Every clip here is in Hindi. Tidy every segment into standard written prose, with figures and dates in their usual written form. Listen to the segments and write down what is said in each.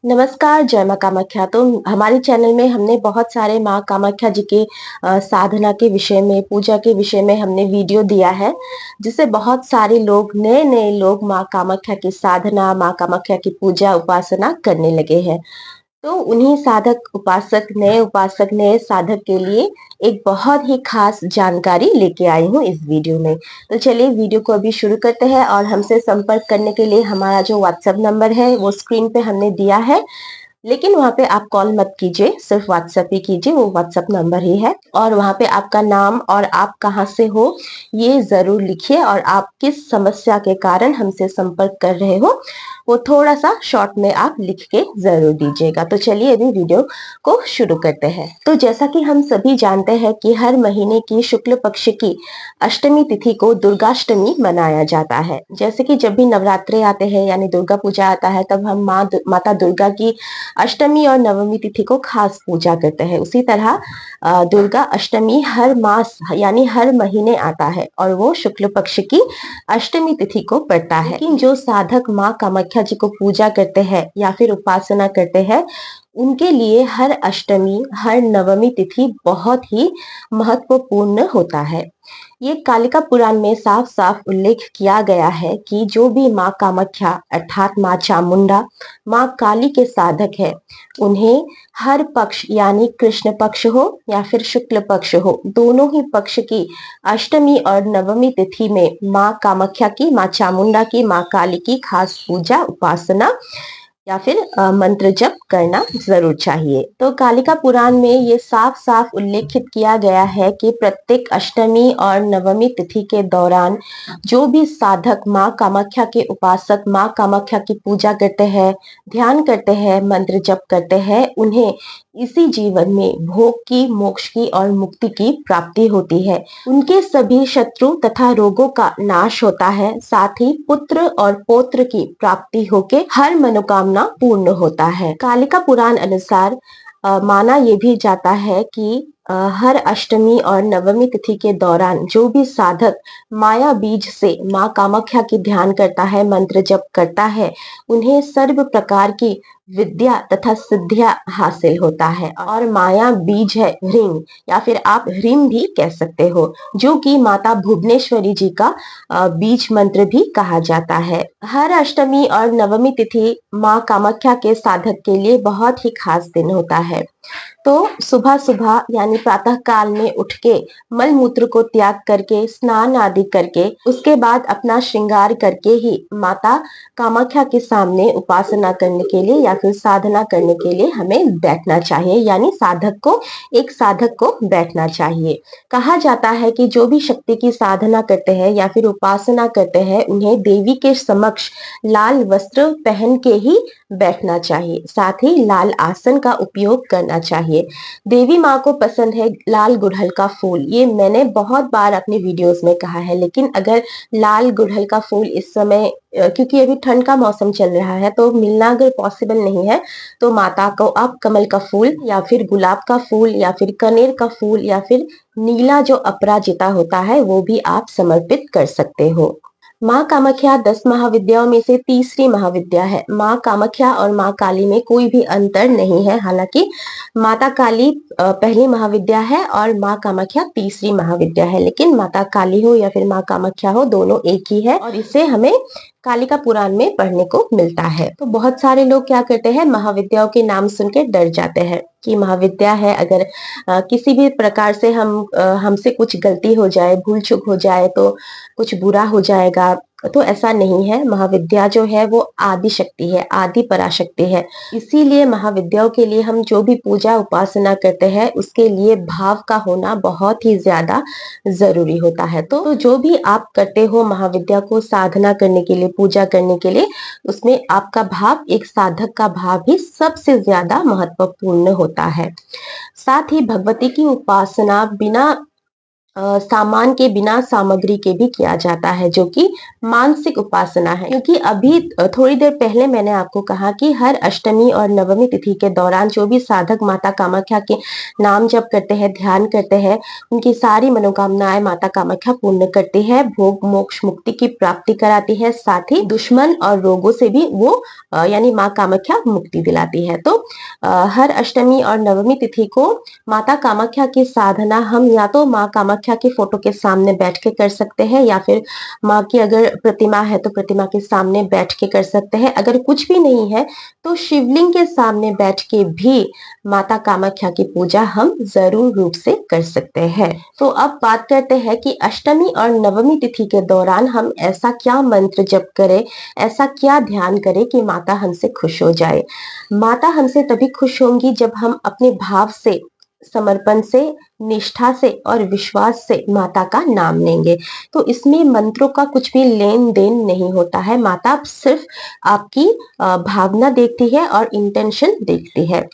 नमस्कार, जय माँ कामाख्या। तो हमारे चैनल में हमने बहुत सारे माँ कामाख्या जी के साधना के विषय में, पूजा के विषय में हमने वीडियो दिया है, जिससे बहुत सारे लोग, नए-नए लोग माँ कामाख्या की साधना, माँ कामाख्या की पूजा, उपासना करने लगे हैं। तो उन्हीं साधक, उपासक, नए साधक के लिए एक बहुत ही खास जानकारी लेके आई हूँ इस वीडियो में। तो चलिए वीडियो को अभी शुरू करते हैं और हमसे संपर्क करने के लिए हमारा जो व्हाट्सएप नंबर है वो स्क्रीन पे हमने दिया है। लेकिन वहाँ पे आप कॉल मत कीजिए, सिर्फ व्हाट्सएप ही कीजिए, वो व्हाट्सएप नंबर ही है। और वहाँ पे आपका नाम और आप कहाँ से हो ये ज़रूर लिखिए, और आप किस समस्या के कारण हमसे संपर्क कर रहे हो वो थोड़ा-सा शॉर्ट में आप लिख के ज़रूर दीजिएगा। तो चलिए अभी वीडियो को शुरू करते हैं। तो जैसा कि हम सभी जानते हैं कि हर महीने की शुक्ल पक्ष की अष्टमी तिथि को दुर्गाष्टमी मनाया जाता है। जैसे कि जब भी नवरात्रे आते हैं यानी दुर्गा पूजा आता है, तब हम माता दुर्गा की अष्टमी और नवमी तिथि को खास पूजा करते हैं। उसी तरह दुर्गा अष्टमी हर मास यानी हर महीने आता है और वो शुक्ल पक्ष की अष्टमी तिथि को पड़ता है। लेकिन जो साधक माँ कामाख्या जी को पूजा करते हैं या फिर उपासना करते हैं, उनके लिए हर अष्टमी, हर नवमी तिथि बहुत ही महत्वपूर्ण होता है। ये कालिका पुराण में साफ-साफ उल्लेख किया गया है कि जो भी माँ कामाख्या अर्थात माँ चामुंडा, माँ काली के साधक है, उन्हें हर पक्ष यानी कृष्ण पक्ष हो या फिर शुक्ल पक्ष हो, दोनों ही पक्ष की अष्टमी और नवमी तिथि में माँ कामाख्या की, माँ चामुंडा की, माँ काली की खास पूजा, उपासना या फिर मंत्र जप करना जरूर चाहिए। तो कालिका पुराण में ये साफ-साफ उल्लेखित किया गया है कि प्रत्येक अष्टमी और नवमी तिथि के दौरान जो भी साधक माँ कामाख्या के उपासक माँ कामाख्या की पूजा करते हैं, ध्यान करते हैं, मंत्र जप करते हैं, उन्हें इसी जीवन में भोग की, मोक्ष की और मुक्ति की प्राप्ति होती है। उनके सभी शत्रु तथा रोगों का नाश होता है, साथ ही पुत्र और पौत्र की प्राप्ति होके हर मनोकामना पूर्ण होता है। कालिका पुराण अनुसार माना ये भी जाता है कि हर अष्टमी और नवमी तिथि के दौरान जो भी साधक माया बीज से माँ कामाख्या की ध्यान करता है, मंत्र जप करता है, उन्हें सर्व प्रकार की विद्या तथा सिद्धियां हासिल होता है। और माया बीज है ह्रीं, या फिर आप ह्रीम भी कह सकते हो, जो कि माता भुवनेश्वरी जी का बीज मंत्र भी कहा जाता है। हर अष्टमी और नवमी तिथि माँ कामाख्या के साधक के लिए बहुत ही खास दिन होता है। तो सुबह-सुबह यानी प्रातः काल में उठ के मल मूत्र को त्याग करके, स्नान आदि करके, उसके बाद अपना श्रृंगार करके ही माता कामाख्या के सामने उपासना करने के लिए या फिर साधना करने के लिए हमें बैठना चाहिए, यानी एक साधक को बैठना चाहिए। कहा जाता है कि जो भी शक्ति की साधना करते हैं या फिर उपासना करते हैं, उन्हें देवी के समक्ष लाल वस्त्र पहन के ही बैठना चाहिए, साथ ही लाल आसन का उपयोग करना चाहिए। देवी माँ को पसंद है लाल गुड़हल का फूल, ये मैंने बहुत बार अपने वीडियोस में कहा है। लेकिन अगर लाल गुड़हल का फूल इस समय क्योंकि अभी ठंड का मौसम चल रहा है तो मिलना अगर पॉसिबल नहीं है, तो माता को आप कमल का फूल या फिर गुलाब का फूल या फिर कनेर का फूल या फिर नीला जो अपराजिता होता है वो भी आप समर्पित कर सकते हो। माँ कामाख्या 10 महाविद्याओं में से तीसरी महाविद्या है। माँ कामाख्या और माँ काली में कोई भी अंतर नहीं है। हालांकि माता काली पहली महाविद्या है और माँ कामाख्या तीसरी महाविद्या है, लेकिन माता काली हो या फिर माँ कामाख्या हो, दोनों एक ही है और इसे हमें कालिका पुराण में पढ़ने को मिलता है। तो बहुत सारे लोग क्या करते हैं, महाविद्याओं के नाम सुन के डर जाते हैं कि महाविद्या है, अगर किसी भी प्रकार से हमसे कुछ गलती हो जाए, भूल चूक हो जाए तो कुछ बुरा हो जाएगा। तो ऐसा नहीं है। महाविद्या जो है वो आदि शक्ति है, आदि पराशक्ति है। इसीलिए महाविद्याओं के लिए हम जो भी पूजा उपासना करते हैं उसके लिए भाव का होना बहुत ही ज्यादा जरूरी होता है। तो जो भी आप करते हो महाविद्या को साधना करने के लिए, पूजा करने के लिए, उसमें आपका भाव, एक साधक का भाव ही सबसे ज्यादा महत्वपूर्ण होता है। साथ ही भगवती की उपासना बिना सामान के बिना सामग्री के भी किया जाता है, जो कि मानसिक उपासना है। क्योंकि अभी थोड़ी देर पहले मैंने आपको कहा कि हर अष्टमी और नवमी तिथि के दौरान जो भी साधक माता कामाख्या के नाम जप करते हैं, ध्यान करते हैं, उनकी सारी मनोकामनाएं माता कामाख्या पूर्ण करती है, भोग मोक्ष मुक्ति की प्राप्ति कराती है, साथ ही दुश्मन और रोगों से भी वो यानी माँ कामाख्या मुक्ति दिलाती है। तो हर अष्टमी और नवमी तिथि को माता कामाख्या की साधना हम या तो माँ कामाख्या के फोटो के सामने बैठ के कर सकते हैं, या फिर माँ की अगर प्रतिमा है तो प्रतिमा के सामने बैठ के कर सकते हैं। अगर कुछ भी नहीं है तो शिवलिंग के सामने बैठ के भी माता कामाख्या की पूजा हम जरूर रूप से कर सकते हैं। तो अब बात करते हैं कि अष्टमी और नवमी तिथि के दौरान हम ऐसा क्या मंत्र जप करें, ऐसा क्या ध्यान करें कि माता हमसे खुश हो जाए। माता हमसे तभी खुश होंगी जब हम अपने भाव से, समर्पण से, निष्ठा से और विश्वास से माता का नाम लेंगे। तो इसमें मंत्रों का कुछ भी लेन देन नहीं होता है। माता सिर्फ आपकी भावना देखती है और इंटेंशन देखती है।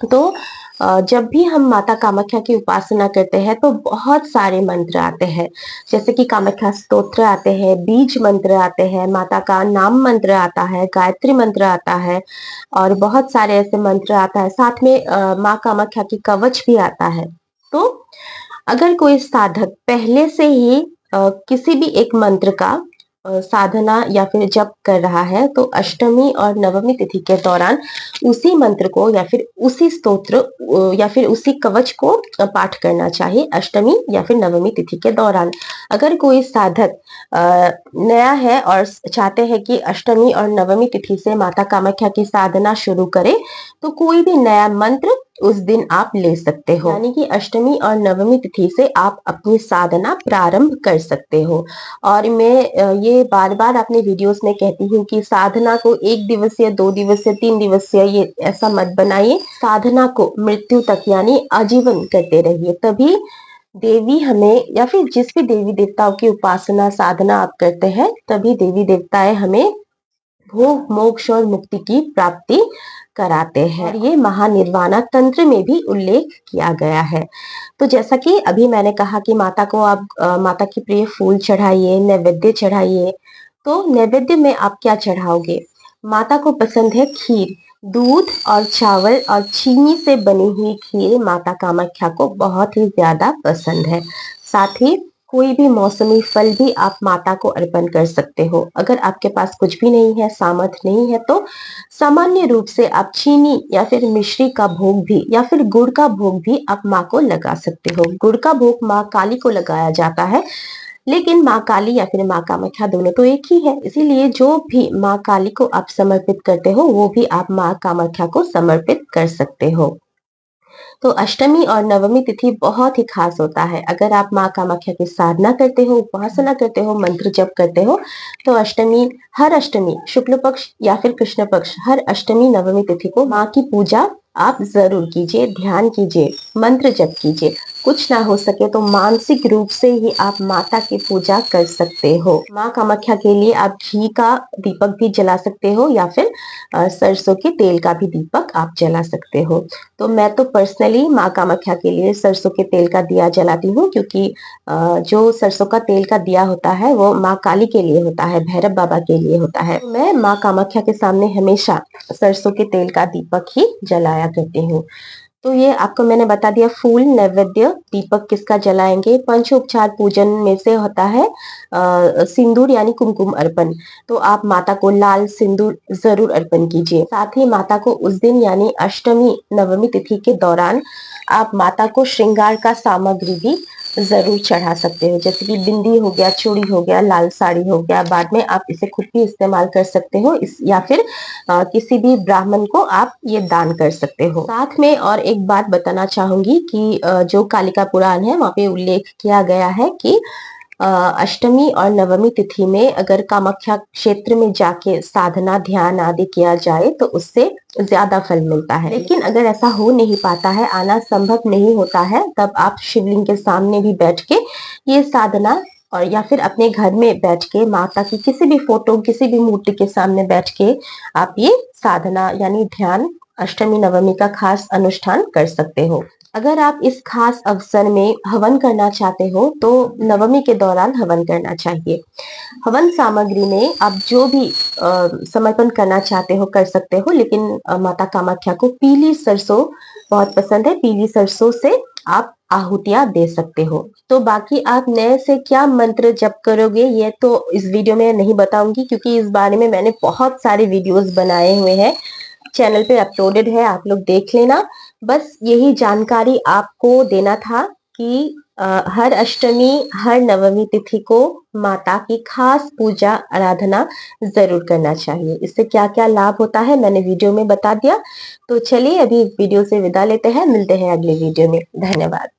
तो जब भी हम माता कामाख्या की उपासना करते हैं तो बहुत सारे मंत्र आते हैं, जैसे कि कामाख्या स्तोत्र आते हैं, बीज मंत्र आते हैं, माता का नाम मंत्र आता है, गायत्री मंत्र आता है और बहुत सारे ऐसे मंत्र आता है। साथ में माँ कामाख्या की कवच भी आता है। तो अगर कोई साधक पहले से ही किसी भी एक मंत्र का साधना या फिर जप कर रहा है, तो अष्टमी और नवमी तिथि के दौरान उसी मंत्र को या फिर उसी स्तोत्र या फिर उसी कवच को पाठ करना चाहिए अष्टमी या फिर नवमी तिथि के दौरान। अगर कोई साधक नया है और चाहते हैं कि अष्टमी और नवमी तिथि से माता कामाख्या की साधना शुरू करे, तो कोई भी नया मंत्र उस दिन आप ले सकते हो, यानी कि अष्टमी और नवमी तिथि से आप अपनी साधना प्रारंभ कर सकते हो। और मैं ये बार बार अपने वीडियोस में कहती हूँ कि साधना को 1 दिवसीय, 2 दिवसीय, 3 दिवसीय ये ऐसा मत बनाइए। साधना को मृत्यु तक यानी आजीवन करते रहिए, तभी देवी हमें या फिर जिस भी देवी देवताओं की उपासना साधना आप करते हैं, तभी देवी देवताएं हमें भोग मोक्ष और मुक्ति की प्राप्ति कराते हैं। और ये महानिर्वाणा तंत्र में भी उल्लेख किया गया है। तो जैसा कि अभी मैंने कहा कि माता को आप माता की प्रिय फूल चढ़ाइए, नैवेद्य चढ़ाइए। तो नैवेद्य में आप क्या चढ़ाओगे? माता को पसंद है खीर। दूध और चावल और चीनी से बनी हुई खीर माता कामाख्या को बहुत ही ज्यादा पसंद है। साथ ही कोई भी मौसमी फल भी आप माता को अर्पण कर सकते हो। अगर आपके पास कुछ भी नहीं है, सामर्थ्य नहीं है, तो सामान्य रूप से आप चीनी या फिर मिश्री का भोग भी या फिर गुड़ का भोग भी आप माँ को लगा सकते हो। गुड़ का भोग माँ काली को लगाया जाता है, लेकिन माँ काली या फिर माँ कामाख्या दोनों तो एक ही है, इसीलिए जो भी माँ काली को आप समर्पित करते हो वो भी आप माँ कामाख्या को समर्पित कर सकते हो। तो अष्टमी और नवमी तिथि बहुत ही खास होता है। अगर आप माँ कामाख्या की साधना करते हो, उपासना करते हो, मंत्र जप करते हो, तो हर अष्टमी शुक्ल पक्ष या फिर कृष्ण पक्ष, हर अष्टमी नवमी तिथि को माँ की पूजा आप जरूर कीजिए, ध्यान कीजिए, मंत्र जप कीजिए। कुछ ना हो सके तो मानसिक रूप से ही आप माता की पूजा कर सकते हो। माँ कामाख्या के लिए आप घी का दीपक भी जला सकते हो या फिर सरसों के तेल का भी दीपक आप जला सकते हो। तो मैं तो पर्सनली माँ कामाख्या के लिए सरसों के तेल का दिया जलाती हूँ, क्योंकि जो सरसों का तेल का दिया होता है वो माँ काली के लिए होता है, भैरव बाबा के लिए होता है। तो मैं माँ कामाख्या के सामने हमेशा सरसों के तेल का दीपक ही जलाया करती हूँ। तो ये आपको मैंने बता दिया फूल, नैवेद्य, दीपक किसका जलाएंगे। पंचोपचार पूजन में से होता है सिंदूर यानी कुमकुम अर्पण। तो आप माता को लाल सिंदूर जरूर अर्पण कीजिए। साथ ही माता को उस दिन यानी अष्टमी नवमी तिथि के दौरान आप माता को श्रृंगार का सामग्री भी जरूर चढ़ा सकते हो, जैसे कि बिंदी हो गया, चूड़ी हो गया, लाल साड़ी हो गया। बाद में आप इसे खुद भी इस्तेमाल कर सकते हो, या फिर किसी भी ब्राह्मण को आप ये दान कर सकते हो। साथ में और एक बात बताना चाहूंगी कि जो कालिका पुराण है वहां पे उल्लेख किया गया है कि अष्टमी और नवमी तिथि में अगर कामाख्या क्षेत्र में जाके साधना ध्यान आदि किया जाए तो उससे ज्यादा फल मिलता है। लेकिन अगर ऐसा हो नहीं पाता है, आना संभव नहीं होता है, तब आप शिवलिंग के सामने भी बैठ के ये साधना और या फिर अपने घर में बैठ के माता की किसी भी फोटो, किसी भी मूर्ति के सामने बैठ के आप ये साधना यानी ध्यान अष्टमी नवमी का खास अनुष्ठान कर सकते हो। अगर आप इस खास अवसर में हवन करना चाहते हो तो नवमी के दौरान हवन करना चाहिए। हवन सामग्री में आप जो भी समर्पण करना चाहते हो कर सकते हो, लेकिन माता कामाख्या को पीली सरसों बहुत पसंद है। पीली सरसों से आप आहुतियां दे सकते हो। तो बाकी आप नए से क्या मंत्र जप करोगे ये तो इस वीडियो में नहीं बताऊंगी, क्योंकि इस बारे में मैंने बहुत सारे वीडियोस बनाए हुए हैं, चैनल पे अपलोडेड है, आप लोग देख लेना। बस यही जानकारी आपको देना था कि हर अष्टमी, हर नवमी तिथि को माता की खास पूजा आराधना जरूर करना चाहिए। इससे क्या क्या लाभ होता है मैंने वीडियो में बता दिया। तो चलिए अभी इस वीडियो से विदा लेते हैं, मिलते हैं अगले वीडियो में। धन्यवाद।